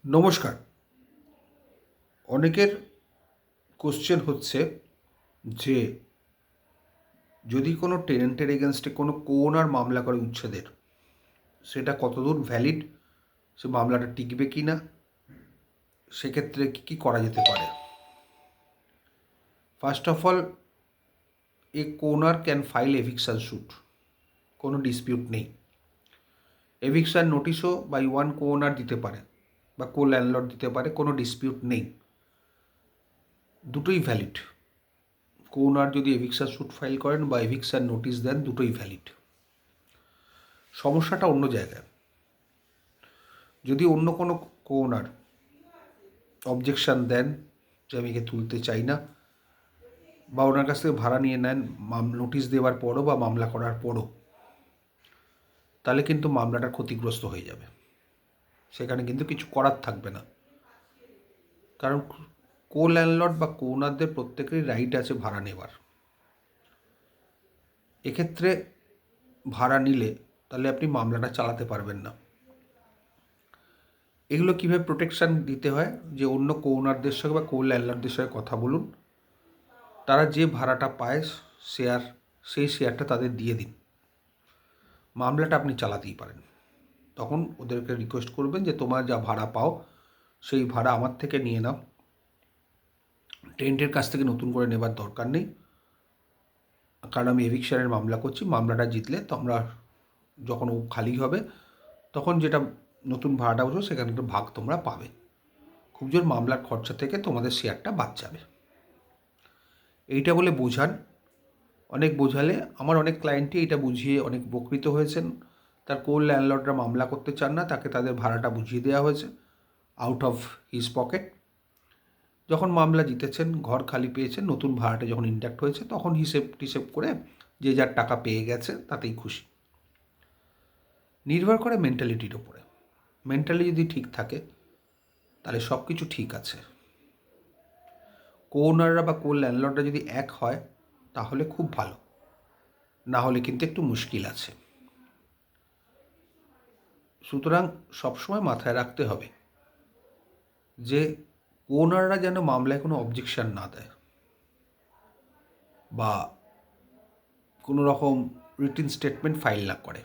নমস্কার। অনেকের কোশ্চেন হচ্ছে যে যদি কোনো টেনেন্টের এগেনস্টে কোনো ওনার মামলা করে উচ্ছেদের, সেটা কতদূর ভ্যালিড, সে মামলাটা টিকবে কি না, সেক্ষেত্রে কী কী করা যেতে পারে। First of all, a owner can file eviction suit, কোনো ডিসপিউট নেই। এভিকশন নোটিশও বাই ওয়ান ওনার দিতে পারে বা ল্যান্ডলর্ড দিতে পারে, কোনো ডিসপিউট নেই, দুটোই ভ্যালিড। ওনার যদি এভিকশন স্যুট ফাইল করেন বা এভিকশন নোটিশ দেন, দুটোই ভ্যালিড। সমস্যাটা অন্য জায়গায়। যদি অন্য কোনো ওনার অবজেকশান দেন যে আমি একে তুলতে চাই না, বা ওনার কাছ থেকে ভাড়া নিয়ে নেন নোটিশ দেওয়ার পরও বা মামলা করার পরও, তাহলে কিন্তু মামলাটা ক্ষতিগ্রস্ত হয়ে যাবে। সেখানে কিন্তু কিছু করার থাকবে না, কারণ ল্যান্ডলর্ড বা ওনারদের প্রত্যেকেরই রাইট আছে ভাড়া নেওয়ার। এক্ষেত্রে ভাড়া নিলে তাহলে আপনি মামলাটা চালাতে পারবেন না। এগুলো কীভাবে প্রোটেকশান দিতে হয়, যে অন্য ওনারদের সঙ্গে বা ল্যান্ডলর্ডদের সঙ্গে কথা বলুন, তারা যে ভাড়াটা পায় সেই শেয়ারটা তাদের দিয়ে দিন, মামলাটা আপনি চালাতেই পারেন। তখন ওদেরকে রিকোয়েস্ট করবেন যে তোমার যা ভাড়া পাও সেই ভাড়া আমার থেকে নিয়ে নাও, টেন্টের কাছ থেকে নতুন করে নেবার দরকার নেই, কারণ আমি এভিকশনের মামলা করছি। মামলাটা জিতলে তোমরা যখন ও খালি হবে তখন যেটা নতুন ভাড়াটা বসবে সেখানে একটু ভাগ তোমরা পাবে। খুব জোর মামলার খরচা থেকে তোমাদের শেয়ারটা বাদ যাবে। এইটা বলে বোঝান। অনেক বোঝালে আমার অনেক ক্লায়েন্টই এটা বুঝিয়ে অনেক উপকৃত হয়েছেন। তার ল্যান্ডলর্ডরা মামলা করতে চান না, তাকে তাদের ভাড়াটা বুঝিয়ে দেওয়া হয়েছে আউট অফ হিজ পকেট। যখন মামলা জিতেছেন, ঘর খালি পেয়েছেন, নতুন ভাড়াটা যখন ইন্ট্যাক্ট হয়েছে, তখন হিসেব করে যে যার টাকা পেয়ে গেছে তাতেই খুশি। নির্ভর করে মেন্টালিটির ওপরে। মেন্টালি যদি ঠিক থাকে তাহলে সব কিছু ঠিক আছে। ওনাররা বা ল্যান্ডলর্ডরা যদি এক হয় তাহলে খুব ভালো, না হলে কিন্তু একটু মুশকিল আছে। সুতরাং সবসময় মাথায় রাখতে হবে যে ওনাররা যেন মামলায় কোনো অবজেকশন না দেয় বা কোনো রকম রিটিন স্টেটমেন্ট ফাইল না করে,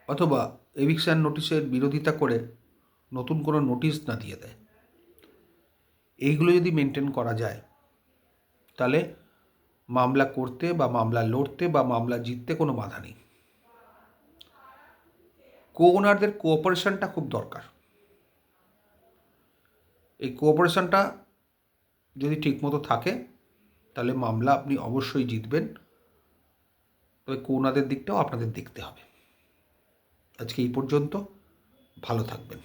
অথবা এভিকশন নোটিশের বিরোধিতা করে নতুন কোনো নোটিশ না দিয়ে দেয়। এইগুলো যদি মেনটেন করা যায় তাহলে মামলা করতে বা মামলা লড়তে বা মামলা জিততে কোনো বাধা নেই। ওনারদের কোঅপারেশনটা খুব দরকার। এই কোঅপারেশনটা যদি ঠিকমতো থাকে তাহলে মামলা আপনি অবশ্যই জিতবেন। তবে ওনাদের দিকটাও আপনাদের দেখতে হবে। আজকে এই পর্যন্ত। ভালো থাকবেন।